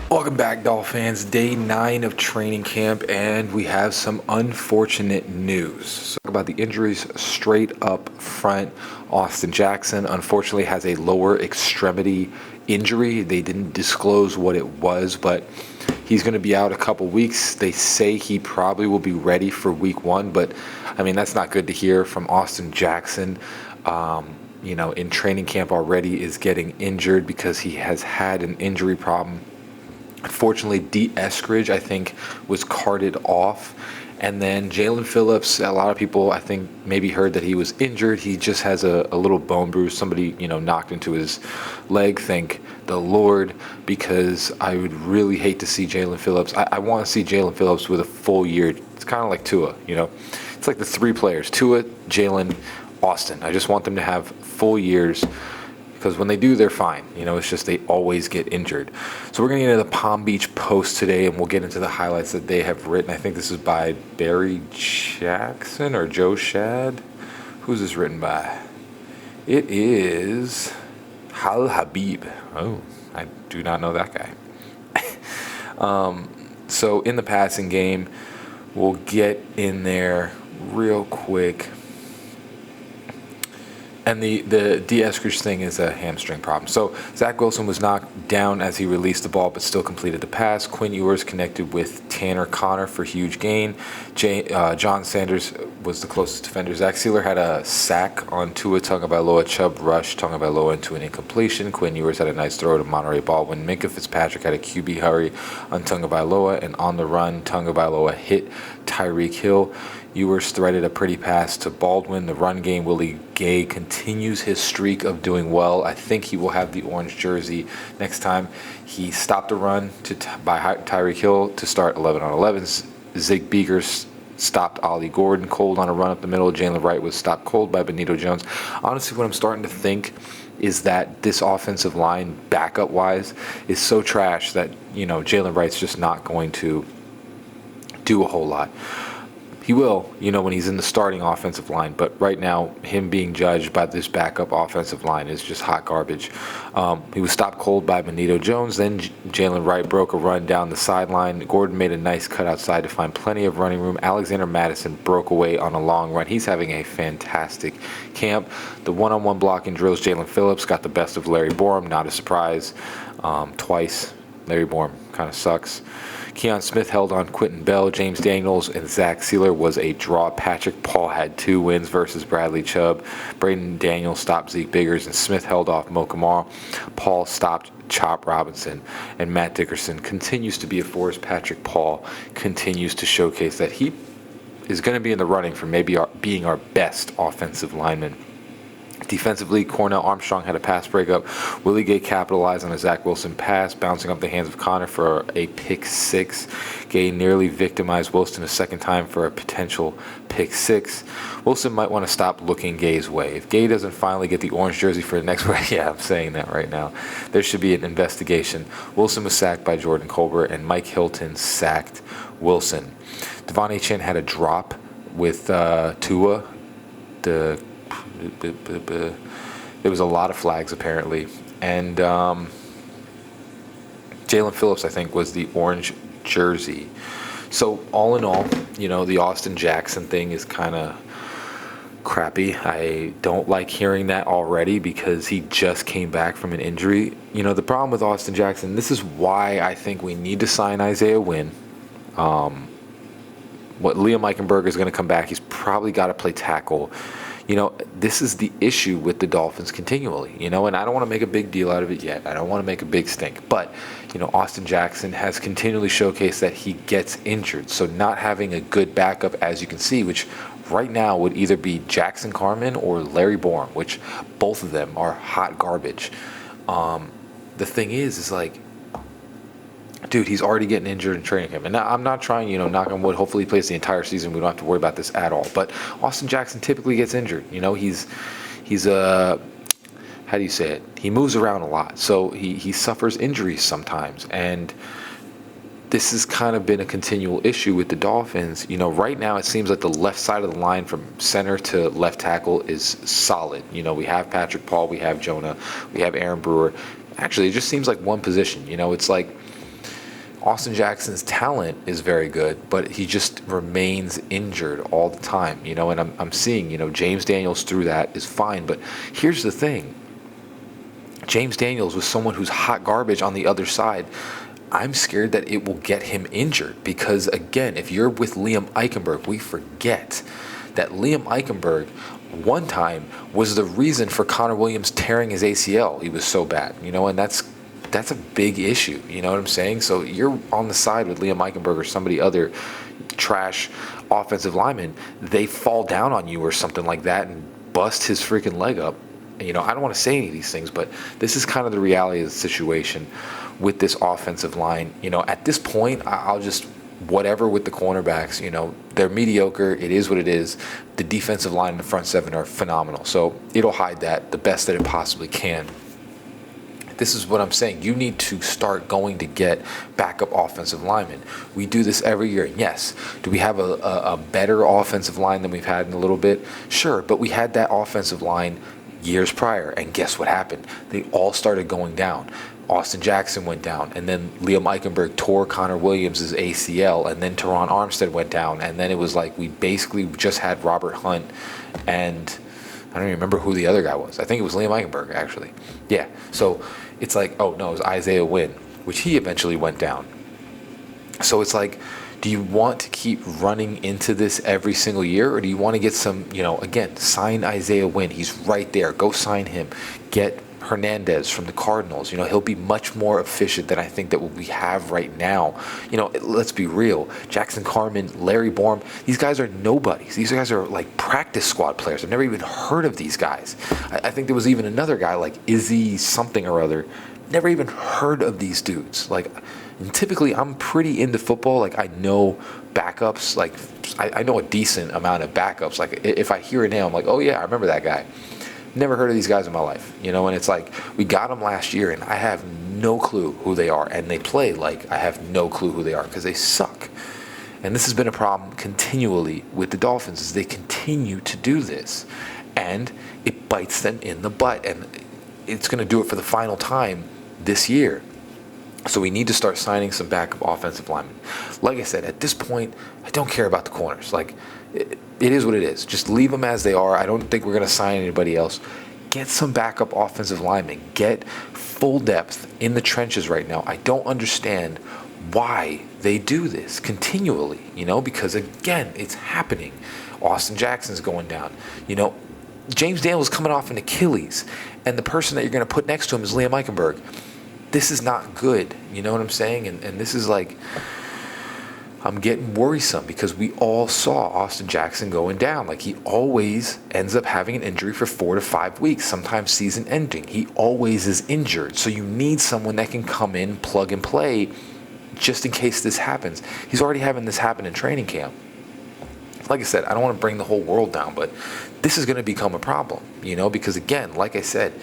Welcome back, Dolphins. Day 9 of training camp, and we have some unfortunate news. So talk about the injuries straight up front. Austin Jackson, unfortunately, has a lower extremity injury. They didn't disclose what it was, but he's going to be out a couple weeks. They say he probably will be ready for week 1, but I mean, that's not good to hear from Austin Jackson. In training camp already is getting injured because he has had an injury problem. Unfortunately, D. Eskridge, I think, was carted off. And then Jalen Phillips, a lot of people, I think, maybe heard that he was injured. He just has a little bone bruise. Somebody, knocked into his leg. Thank the Lord, because I would really hate to see Jalen Phillips. I want to see Jalen Phillips with a full year. It's kind of like Tua, It's like the three players, Tua, Jalen, Austin. I just want them to have full years, because when they do, they're fine. It's just they always get injured. So we're going to get into the Palm Beach Post today, and we'll get into the highlights that they have written. I think this is by Barry Jackson or Joe Shad. Who's this written by? It is Hal Habib. Oh, I do not know that guy. So in the passing game, we'll get in there real quick. And the D. Eskridge thing is a hamstring problem. So Zach Wilson was knocked down as he released the ball, but still completed the pass. Quinn Ewers connected with Tanner Connor for huge gain. John Sanders was the closest defender. Zack Sieler had a sack on Tua Tagovailoa. Chubb rushed Tagovailoa into an incompletion. Quinn Ewers had a nice throw to Monterey Baldwin. Minkah Fitzpatrick had a QB hurry on Tagovailoa, and on the run, Tagovailoa hit Tyreek Hill. Ewers threaded a pretty pass to Baldwin. The run game, Willie Gay continues his streak of doing well. I think he will have the orange jersey next time. He stopped a run by Tyreek Hill to start 11 on 11s. Zig Beakers stopped Ollie Gordon cold on a run up the middle. Jalen Wright was stopped cold by Benito Jones. Honestly, what I'm starting to think is that this offensive line, backup-wise, is so trash that, Jalen Wright's just not going to do a whole lot. He will, when he's in the starting offensive line. But right now, him being judged by this backup offensive line is just hot garbage. He was stopped cold by Benito Jones. Then Jalen Wright broke a run down the sideline. Gordon made a nice cut outside to find plenty of running room. Alexander Madison broke away on a long run. He's having a fantastic camp. The one-on-one blocking drills, Jalen Phillips got the best of Larry Borum. Not a surprise. Twice. Larry Borum kind of sucks. Keon Smith held on Quentin Bell. James Daniels and Zack Sieler was a draw. Patrick Paul had 2 wins versus Bradley Chubb. Braden Daniels stopped Zeke Biggers, and Smith held off Mo Kamara. Paul stopped Chop Robinson, and Matt Dickerson continues to be a force. Patrick Paul continues to showcase that he is going to be in the running for maybe being our best offensive lineman. Defensively, Cornell Armstrong had a pass breakup. Willie Gay capitalized on a Zach Wilson pass, bouncing off the hands of Connor for a pick 6. Gay nearly victimized Wilson a second time for a potential pick 6. Wilson might want to stop looking Gay's way. If Gay doesn't finally get the orange jersey for the next one, yeah, I'm saying that right now, there should be an investigation. Wilson was sacked by Jordan Colbert, and Mike Hilton sacked Wilson. Devon Achane had a drop with Tua. There was a lot of flags apparently, and Jalen Phillips, I think, was the orange jersey. So all in all, the Austin Jackson thing is kind of crappy. I don't like hearing that already because he just came back from an injury. The problem with Austin Jackson, this is why I think we need to sign Isaiah Wynn. Liam Eichenberger is going to come back. He's probably got to play tackle. This is the issue with the Dolphins continually, and I don't want to make a big deal out of it yet. I don't want to make a big stink. But, Austin Jackson has continually showcased that he gets injured. So not having a good backup, as you can see, which right now would either be Jackson Carman or Larry Borum, which both of them are hot garbage. The thing is like, dude, he's already getting injured in training camp. And I'm not trying, knock on wood. Hopefully he plays the entire season. We don't have to worry about this at all. But Austin Jackson typically gets injured. He's how do you say it? He moves around a lot. So he suffers injuries sometimes. And this has kind of been a continual issue with the Dolphins. Right now it seems like the left side of the line from center to left tackle is solid. We have Patrick Paul, we have Jonah, we have Aaron Brewer. Actually, it just seems like one position. It's like Austin Jackson's talent is very good, but he just remains injured all the time, and I'm seeing, James Daniels through that is fine, but here's the thing. James Daniels was someone who's hot garbage on the other side. I'm scared that it will get him injured because, again, if you're with Liam Eichenberg, we forget that Liam Eichenberg one time was the reason for Connor Williams tearing his ACL. He was so bad, and that's a big issue, you know what I'm saying? So you're on the side with Liam Eichenberg or somebody other trash offensive lineman, they fall down on you or something like that and bust his freaking leg up. I don't want to say any of these things, but this is kind of the reality of the situation with this offensive line. At this point, I'll just whatever with the cornerbacks. They're mediocre. It is what it is. The defensive line and the front seven are phenomenal. So it'll hide that the best that it possibly can. This is what I'm saying. You need to start going to get backup offensive linemen. We do this every year. And yes, do we have a better offensive line than we've had in a little bit? Sure, but we had that offensive line years prior, and guess what happened? They all started going down. Austin Jackson went down, and then Liam Eichenberg tore Connor Williams' ACL, and then Teron Armstead went down, and then it was like we basically just had Robert Hunt, and I don't even remember who the other guy was. I think it was Liam Eichenberg, actually. Yeah, so it's like, oh no, it was Isaiah Wynn, which he eventually went down. So it's like, do you want to keep running into this every single year, or do you want to get some, again, sign Isaiah Wynn. He's right there. Go sign him. Get Hernandez from the Cardinals. He'll be much more efficient than I think that what we have right now. Let's be real. Jackson Carman, Larry Bourne, these guys are nobodies. These guys are like practice squad players. I've never even heard of these guys. I think there was even another guy like Izzy something or other. Never even heard of these dudes. And typically, I'm pretty into football. I know backups. I know a decent amount of backups. If I hear a name, I'm like, oh, yeah, I remember that guy. Never heard of these guys in my life. And it's like, we got them last year, and I have no clue who they are. And they play like I have no clue who they are because they suck. And this has been a problem continually with the Dolphins is they continue to do this. And it bites them in the butt. And it's going to do it for the final time this year. So we need to start signing some backup offensive linemen. Like I said, at this point, I don't care about the corners. It is what it is. Just leave them as they are. I don't think we're going to sign anybody else. Get some backup offensive linemen. Get full depth in the trenches right now. I don't understand why they do this continually, because, again, it's happening. Austin Jackson's going down. James Daniels is coming off an Achilles, and the person that you're going to put next to him is Liam Eichenberg. This is not good, you know what I'm saying? And this is I'm getting worrisome because we all saw Austin Jackson going down. He always ends up having an injury for 4 to 5 weeks, sometimes season ending. He always is injured. So you need someone that can come in, plug and play, just in case this happens. He's already having this happen in training camp. Like I said, I don't want to bring the whole world down, but this is going to become a problem, because again, like I said,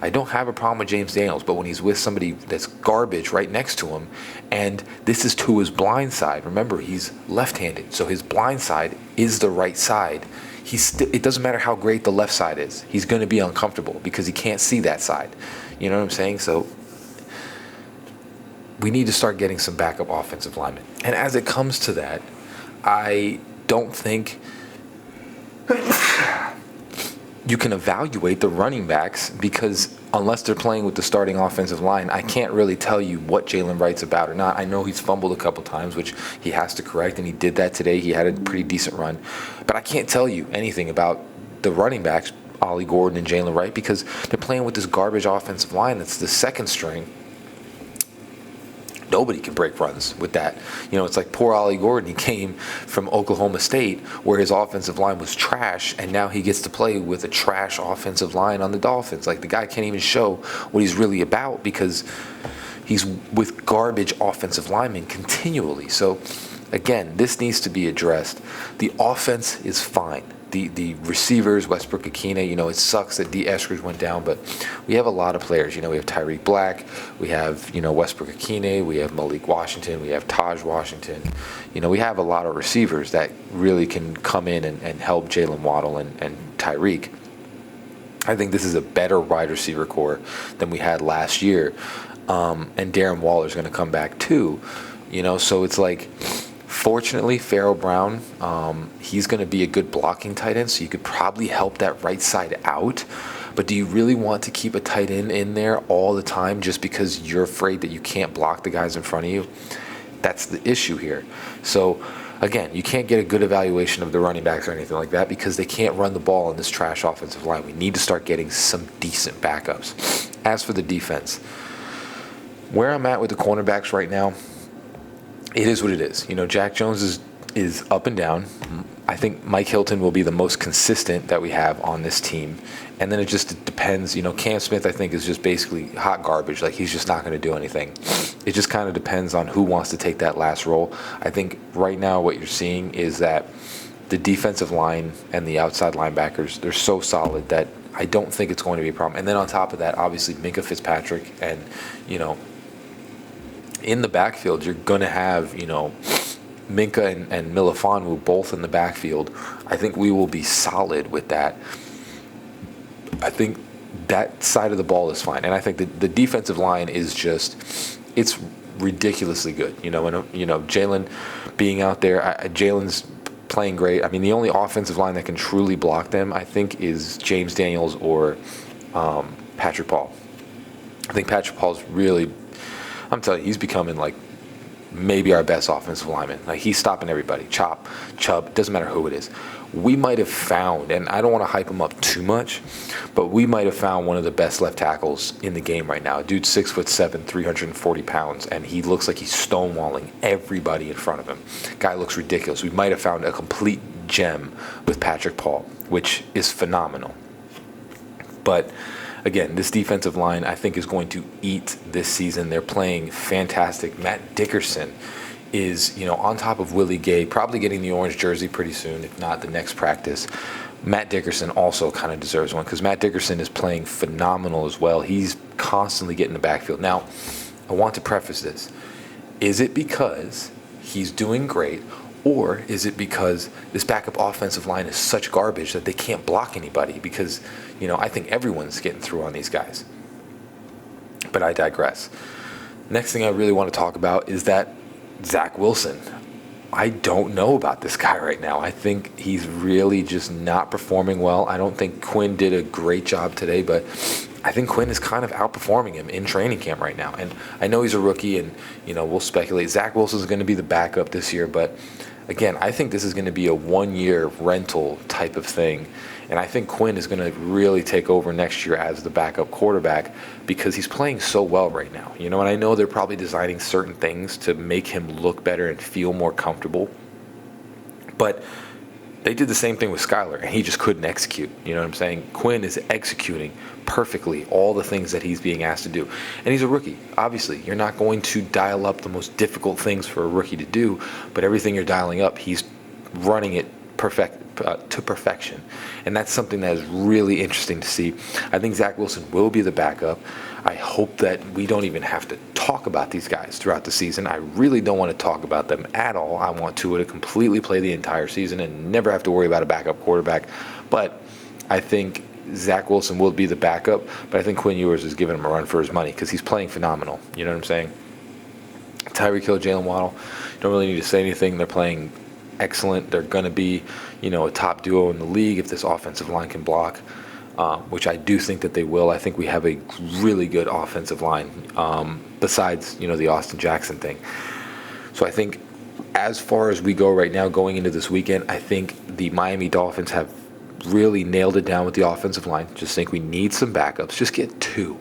I don't have a problem with James Daniels, but when he's with somebody that's garbage right next to him, and this is to his blind side. Remember, he's left-handed, so his blind side is the right side. It doesn't matter how great the left side is. He's going to be uncomfortable because he can't see that side. You know what I'm saying? So we need to start getting some backup offensive linemen. And as it comes to that, I don't think you can evaluate the running backs because unless they're playing with the starting offensive line, I can't really tell you what Jalen Wright's about or not. I know he's fumbled a couple times, which he has to correct, and he did that today. He had a pretty decent run. But I can't tell you anything about the running backs, Ollie Gordon and Jalen Wright, because they're playing with this garbage offensive line that's the second string. Nobody can break runs with that. It's like poor Ollie Gordon. He came from Oklahoma State where his offensive line was trash, and now he gets to play with a trash offensive line on the Dolphins. The guy can't even show what he's really about because he's with garbage offensive linemen continually. So, again, this needs to be addressed. The offense is fine. The receivers, Westbrook Akina, it sucks that D. Eskridge went down, but we have a lot of players. We have Tyreek Black, we have, Westbrook Akina, we have Malik Washington, we have Taj Washington. We have a lot of receivers that really can come in and help Jalen Waddle and Tyreek. I think this is a better wide receiver core than we had last year. And Darren Waller's going to come back too. So it's like, fortunately, Pharaoh Brown, he's going to be a good blocking tight end, so you could probably help that right side out. But do you really want to keep a tight end in there all the time just because you're afraid that you can't block the guys in front of you? That's the issue here. So, again, you can't get a good evaluation of the running backs or anything like that because they can't run the ball in this trash offensive line. We need to start getting some decent backups. As for the defense, where I'm at with the cornerbacks right now, it is what it is. Jack Jones is up and down. I think Mike Hilton will be the most consistent that we have on this team. And then it just depends. Cam Smith, I think, is just basically hot garbage. Like, he's just not going to do anything. It just kind of depends on who wants to take that last role. I think right now what you're seeing is that the defensive line and the outside linebackers, they're so solid that I don't think it's going to be a problem. And then on top of that, obviously, Minkah Fitzpatrick and, in the backfield, you're going to have, Minkah and Melifonwu both in the backfield. I think we will be solid with that. I think that side of the ball is fine. And I think the defensive line is just, it's ridiculously good. Jalen being out there, Jalen's playing great. I mean, the only offensive line that can truly block them, I think, is James Daniels or Patrick Paul. I think Patrick Paul's really, I'm telling you, he's becoming like maybe our best offensive lineman. Like, he's stopping everybody. Chop, Chubb, doesn't matter who it is. We might have found, and I don't want to hype him up too much, but we might have found one of the best left tackles in the game right now. Dude's 6'7", 340 pounds, and he looks like he's stonewalling everybody in front of him. Guy looks ridiculous. We might have found a complete gem with Patrick Paul, which is phenomenal. But again, this defensive line, I think, is going to eat this season. They're playing fantastic. Matt Dickerson is, on top of Willie Gay, probably getting the orange jersey pretty soon, if not the next practice. Matt Dickerson also kind of deserves one because Matt Dickerson is playing phenomenal as well. He's constantly getting the backfield. Now, I want to preface this. Is it because he's doing great, or is it because this backup offensive line is such garbage that they can't block anybody? Because, I think everyone's getting through on these guys. But I digress. Next thing I really want to talk about is that Zach Wilson. I don't know about this guy right now. I think he's really just not performing well. I don't think Quinn did a great job today, but I think Quinn is kind of outperforming him in training camp right now. And I know he's a rookie, and, we'll speculate. Zach Wilson's going to be the backup this year, but again, I think this is going to be a one-year rental type of thing. And I think Quinn is going to really take over next year as the backup quarterback because he's playing so well right now. And I know they're probably designing certain things to make him look better and feel more comfortable. But they did the same thing with Skyler, and he just couldn't execute. You know what I'm saying? Quinn is executing perfectly all the things that he's being asked to do. And he's a rookie. Obviously, you're not going to dial up the most difficult things for a rookie to do, but everything you're dialing up, he's running it to perfection. And that's something that is really interesting to see. I think Zach Wilson will be the backup. I hope that we don't even have to talk about these guys throughout the season. I really don't want to talk about them at all. I want Tua to completely play the entire season and never have to worry about a backup quarterback. But I think Zach Wilson will be the backup, but I think Quinn Ewers is giving him a run for his money because he's playing phenomenal. You know what I'm saying? Tyreek Hill, Jalen Waddle, don't really need to say anything. They're playing excellent. They're going to be, a top duo in the league if this offensive line can block, which I do think that they will. I think we have a really good offensive line besides, the Austin Jackson thing. So I think as far as we go right now going into this weekend, I think the Miami Dolphins have really nailed it down with the offensive line. Just think we need some backups. Just get two,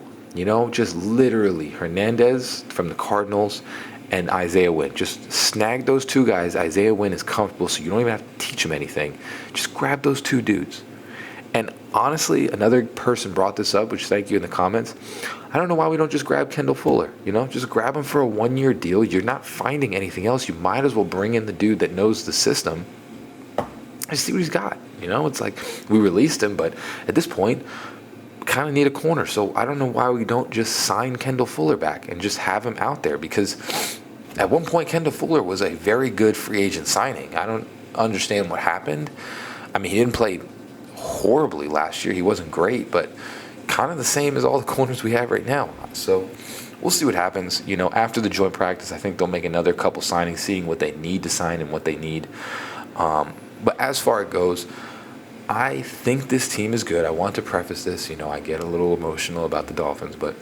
just literally Hernandez from the Cardinals and Isaiah Wynn. Just snag those two guys. Isaiah Wynn is comfortable, so you don't even have to teach him anything. Just grab those two dudes. And honestly, another person brought this up, which thank you in the comments. I don't know why we don't just grab Kendall Fuller. Just grab him for a one-year deal. You're not finding anything else. You might as well bring in the dude that knows the system and see what he's got. It's like we released him, but at this point, kind of need a corner. So I don't know why we don't just sign Kendall Fuller back and just have him out there, because at one point Kendall Fuller was a very good free agent signing. I don't understand what happened. I mean, he didn't play horribly last year. He wasn't great, but kind of the same as all the corners we have right now. So we'll see what happens. After the joint practice, I think they'll make another couple signings, seeing what they need to sign and what they need. But as far as it goes, I think this team is good. I want to preface this, I get a little emotional about the Dolphins, but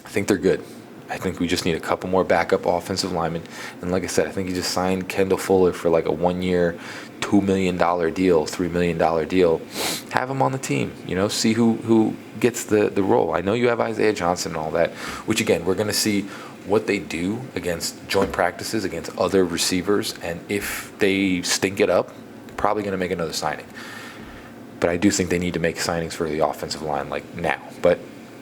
I think they're good. I think we just need a couple more backup offensive linemen. And like I said, I think he just signed Kendall Fuller for like a 1-year, $2 million deal, $3 million deal. Have him on the team, see who gets the role. I know you have Isaiah Johnson and all that, which again, we're going to see what they do against joint practices, against other receivers. And if they stink it up, probably going to make another signing. But I do think they need to make signings for the offensive line like now. But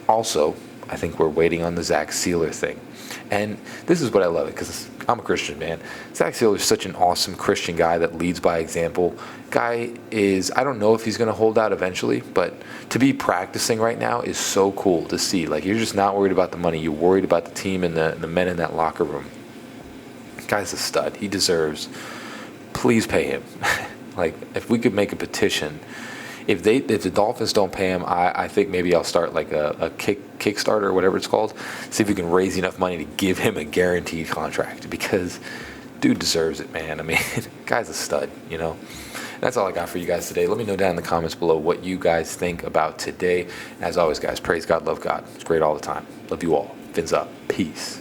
also, I think we're waiting on the Zack Sieler thing. And this is what I love it, because I'm a Christian, man. Zack Sieler is such an awesome Christian guy that leads by example. Guy is, I don't know if he's going to hold out eventually, but to be practicing right now is so cool to see. Like, you're just not worried about the money. You're worried about the team and the men in that locker room. Guy's a stud. He deserves. Please pay him. Like, if we could make a petition, if the Dolphins don't pay him, I think maybe I'll start like a Kickstarter or whatever it's called. See if we can raise enough money to give him a guaranteed contract, because dude deserves it, man. I mean, guy's a stud, That's all I got for you guys today. Let me know down in the comments below what you guys think about today. As always, guys, praise God, love God. It's great all the time. Love you all. Fins up. Peace.